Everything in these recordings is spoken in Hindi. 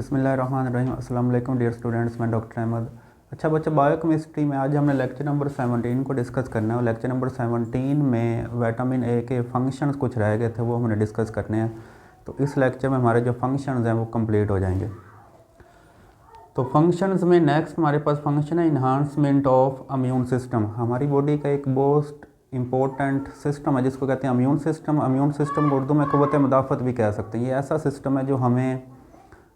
बिस्मिल्लाहिर्रहमानिर्रहीम। अस्सलाम वालेकुम डियर स्टूडेंट्स, मैं डॉक्टर अहमद। अच्छा बच्चा, बायोकेमिस्ट्री में आज हमने लेक्चर नंबर 17 को डिस्कस करना है और लेक्चर नंबर 17 में विटामिन ए के फंक्शंस कुछ रह गए थे, वो हमने डिस्कस करने हैं। तो इस लेक्चर में हमारे जो फंक्शंस हैं वो कंप्लीट हो जाएंगे। तो फंक्शंस में नेक्स्ट हमारे पास फंक्शन है इन्हांसमेंट ऑफ इम्यून सिस्टम। हमारी बॉडी का एक बहुत इंपॉर्टेंट सिस्टम है जिसको कहते हैं इम्यून सिस्टम। इम्यून सिस्टम को उर्दू में क़ुव्वत मुदाफ़त भी कह सकते हैं। ये ऐसा सिस्टम है जो हमें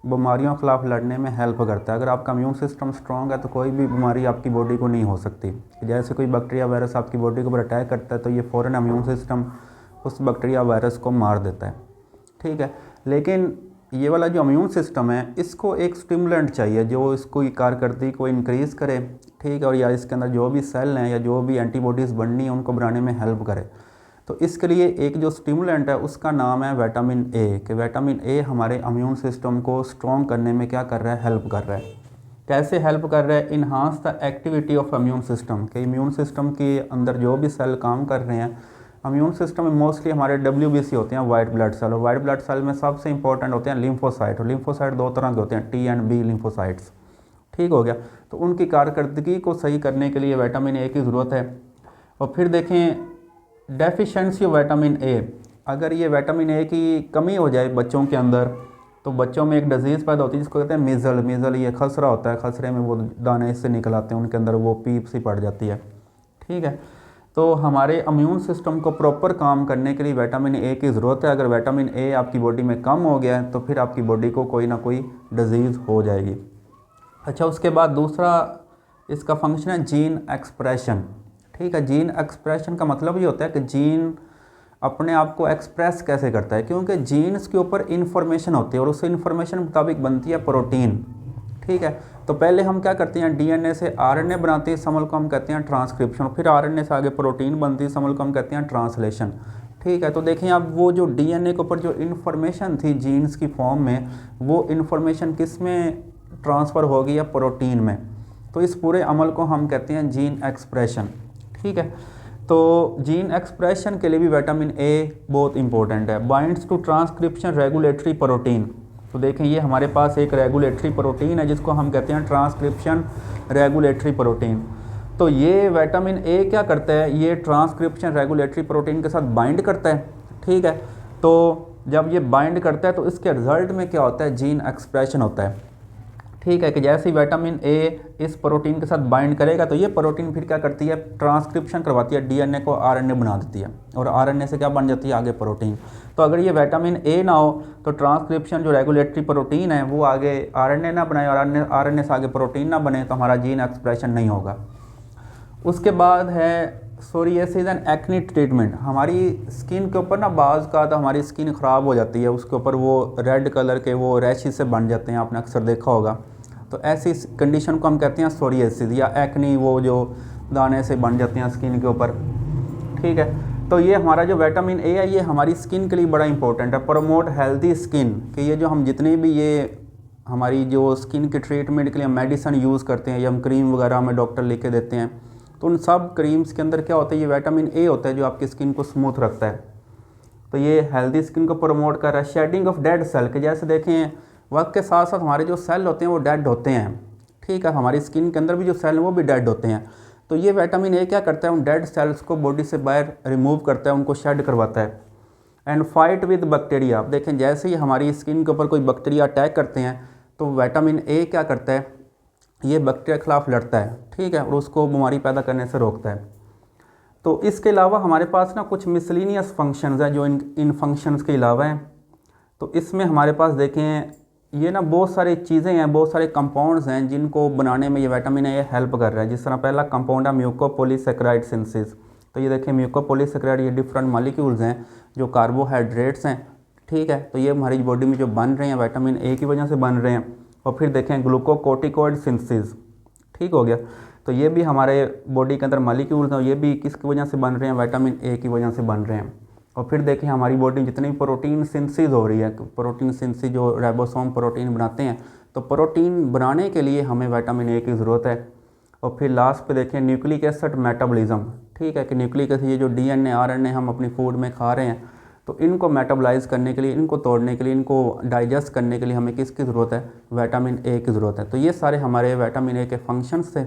बीमारियों के ख़िलाफ़ लड़ने में हेल्प करता है। अगर आपका इम्यून सिस्टम स्ट्रॉन्ग है तो कोई भी बीमारी आपकी बॉडी को नहीं हो सकती। जैसे कोई बैक्टीरिया वायरस आपकी बॉडी के ऊपर अटैक करता है तो ये फ़ौरन इम्यून सिस्टम उस बैक्टीरिया वायरस को मार देता है, ठीक है। लेकिन ये वाला जो इम्यून सिस्टम है इसको एक स्टिमुलेंट चाहिए जो इसको कारकर्दगी को इंक्रीज़ करे, ठीक है, और या इसके अंदर जो भी सेल हैं या जो भी एंटीबॉडीज़ बननी है उनको बनाने में हेल्प करे। तो इसके लिए एक जो स्टिमुलेंट है उसका नाम है विटामिन ए। कि विटामिन ए हमारे इम्यून सिस्टम को स्ट्रॉन्ग करने में क्या कर रहा है, हेल्प कर रहा है। कैसे हेल्प कर रहा है? Enhance the activity of immune system. कि इम्यून सिस्टम के अंदर जो भी सेल काम कर रहे हैं, इम्यून सिस्टम में मोस्टली हमारे WBC होते हैं, वाइट ब्लड सेल। और वाइट ब्लड सेल में सबसे इंपॉर्टेंट होते हैं लिम्फोसाइट। और लिम्फोसाइट दो तरह के होते हैं, T and B लिम्फोसाइट्स, ठीक हो गया। तो उनकी कारकर्दगी को सही करने के लिए विटामिन ए की ज़रूरत है। और फिर देखें डेफिशिएंसी ऑफ विटामिन ए। अगर ये विटामिन ए की कमी हो जाए बच्चों के अंदर तो बच्चों में एक डिजीज़ पैदा होती है जिसको कहते हैं मीज़ल। ये खसरा होता है, खसरे में वो दाने इससे निकल आते हैं, उनके अंदर वो पीप सी पड़ जाती है, ठीक है। तो हमारे इम्यून सिस्टम को प्रॉपर काम करने के लिए विटामिन ए की ज़रूरत है। अगर विटामिन ए आपकी बॉडी में कम हो गया है तो फिर आपकी बॉडी को कोई ना कोई डिजीज़ हो जाएगी। अच्छा, उसके बाद दूसरा इसका फंक्शन है जीन एक्सप्रेशन, ठीक है। जीन एक्सप्रेशन का मतलब ये होता है कि जीन अपने आप को एक्सप्रेस कैसे करता है, क्योंकि जीन्स के ऊपर इंफॉर्मेशन होती है और उस इंफॉर्मेशन के मुताबिक बनती है प्रोटीन, ठीक है। तो पहले हम क्या करते हैं, DNA से RNA बनाते हैं, इस अमल को हम कहते हैं ट्रांसक्रिप्शन। फिर RNA से आगे प्रोटीन बनती है, इस अमल को हम कहते हैं ट्रांसलेशन, ठीक है। तो देखें अब वो जो DNA के ऊपर जो इन्फॉर्मेशन थी जीन्स की फॉर्म में, वो इन्फॉर्मेशन किस में ट्रांसफ़र हो गई है, प्रोटीन में। तो इस पूरे अमल को हम कहते हैं जीन एक्सप्रेशन, ठीक है। तो जीन एक्सप्रेशन के लिए भी विटामिन ए बहुत इंपॉर्टेंट है। Binds to transcription regulatory protein. तो देखें ये हमारे पास एक रेगुलेटरी प्रोटीन है जिसको हम कहते हैं ट्रांसक्रिप्शन रेगुलेटरी प्रोटीन। तो ये विटामिन ए क्या करता है, ये ट्रांसक्रिप्शन रेगुलेटरी प्रोटीन के साथ बाइंड करता है, ठीक है। तो जब ये बाइंड करता है तो इसके रिजल्ट में क्या होता है, जीन एक्सप्रेशन होता है, ठीक है। कि जैसे ही विटामिन ए इस प्रोटीन के साथ बाइंड करेगा तो ये प्रोटीन फिर क्या करती है, ट्रांसक्रिप्शन करवाती है, DNA को RNA बना देती है और RNA से क्या बन जाती है, आगे प्रोटीन। तो अगर ये विटामिन ए ना हो तो ट्रांसक्रिप्शन जो रेगुलेटरी प्रोटीन है वो आगे RNA ना बनाए और RNA से आगे प्रोटीन ना बने तो हमारा जीन एक्सप्रेशन नहीं होगा। उसके बाद है सोरियासिस एंड एक्ने ट्रीटमेंट। हमारी स्किन के ऊपर ना बाज़ का तो हमारी स्किन ख़राब हो जाती है, उसके ऊपर वो रेड कलर के वो रैशेस से बन जाते हैं, आपने अक्सर देखा होगा। तो ऐसी कंडीशन को हम कहते हैं सोरियासिस या एक्ने, वो जो दाने से बन जाते हैं स्किन के ऊपर, ठीक है। तो ये हमारा जो विटामिन ए है ये हमारी स्किन के लिए बड़ा इंपॉर्टेंट है। Promote healthy skin. कि ये जो हम जितने भी ये हमारी जो स्किन के ट्रीटमेंट के लिए हम मेडिसिन यूज़ करते हैं या हम क्रीम वगैरह हमें डॉक्टर लिख के देते हैं, तो उन सब क्रीम्स के अंदर क्या होता है, ये विटामिन ए होता है जो आपकी स्किन को स्मूथ रखता है। तो ये हेल्दी स्किन को प्रमोट कर रहा है। Shedding of dead cell. के जैसे देखें वक्त के साथ साथ हमारे जो सेल होते हैं वो डेड होते हैं, ठीक है। हमारी स्किन के अंदर भी जो सेल हैं वो भी डेड होते हैं। तो ये विटामिन ए क्या करता है, उन डेड सेल्स को बॉडी से बाहर रिमूव करता है, उनको शेड करवाता है। And fight with bacteria. आप देखें जैसे ही हमारी स्किन के ऊपर कोई बैक्टीरिया अटैक करते हैं तो विटामिन ए क्या करता है, ये बैक्टीरिया के खिलाफ लड़ता है, ठीक है, और उसको बीमारी पैदा करने से रोकता है। तो इसके अलावा हमारे पास ना कुछ मिसलिनियस फंक्शंस हैं जो इन फंक्शंस के अलावा हैं। तो इसमें हमारे पास देखें ये ना बहुत सारी चीज़ें हैं, बहुत सारे कंपाउंड्स हैं जिनको बनाने में ये विटामिन ए हेल्प कर रहा है। जिस तरह पहला कंपाउंड है म्यूकोपॉलीसेकेराइड सिंथेसिस। तो ये देखें म्यूकोपॉलीसेकेराइड ये डिफरेंट मॉलिक्यूल्स हैं जो कार्बोहाइड्रेट्स हैं, ठीक है। तो ये हमारी बॉडी में जो बन रहे हैं विटामिन ए की वजह से बन रहे हैं। और फिर देखें ग्लूकोकोर्टिकोइड सिंथेसिस, ठीक हो गया। तो ये भी हमारे बॉडी के अंदर मॉलिक्यूल्स हैं, ये भी किसकी वजह से बन रहे हैं, विटामिन ए की वजह से बन रहे हैं। और फिर देखें हमारी बॉडी में जितनी प्रोटीन सिंथेसिस हो रही है, प्रोटीन सिंथेसिस जो राइबोसोम प्रोटीन बनाते हैं, तो प्रोटीन बनाने के लिए हमें विटामिन ए की ज़रूरत है। और फिर लास्ट पे देखें न्यूक्लिक एसिड मेटाबॉलिज्म, ठीक है। कि न्यूक्लिक एसिड ये जो DNA RNA हम अपनी फूड में खा रहे हैं तो इनको मेटाबोलाइज करने के लिए, इनको तोड़ने के लिए, इनको डाइजेस्ट करने के लिए हमें किसकी ज़रूरत है? विटामिन ए की ज़रूरत है। तो ये सारे हमारे विटामिन ए के फंक्शंस थे।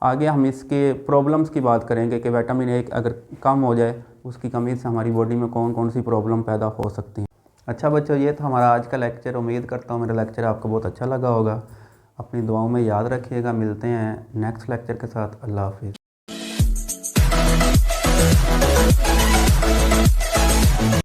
आगे हम इसके प्रॉब्लम्स की बात करेंगे कि विटामिन ए अगर कम हो जाए, उसकी कमी से हमारी बॉडी में कौन कौन सी प्रॉब्लम पैदा हो सकती हैं। अच्छा बच्चों, ये था हमारा आज का लेक्चर। उम्मीद करता हूँ मेरा लेक्चर आपको बहुत अच्छा लगा होगा। अपनी दुआओं में याद रखिएगा। मिलते हैं नेक्स्ट लेक्चर के साथ। अल्लाह हाफिज़।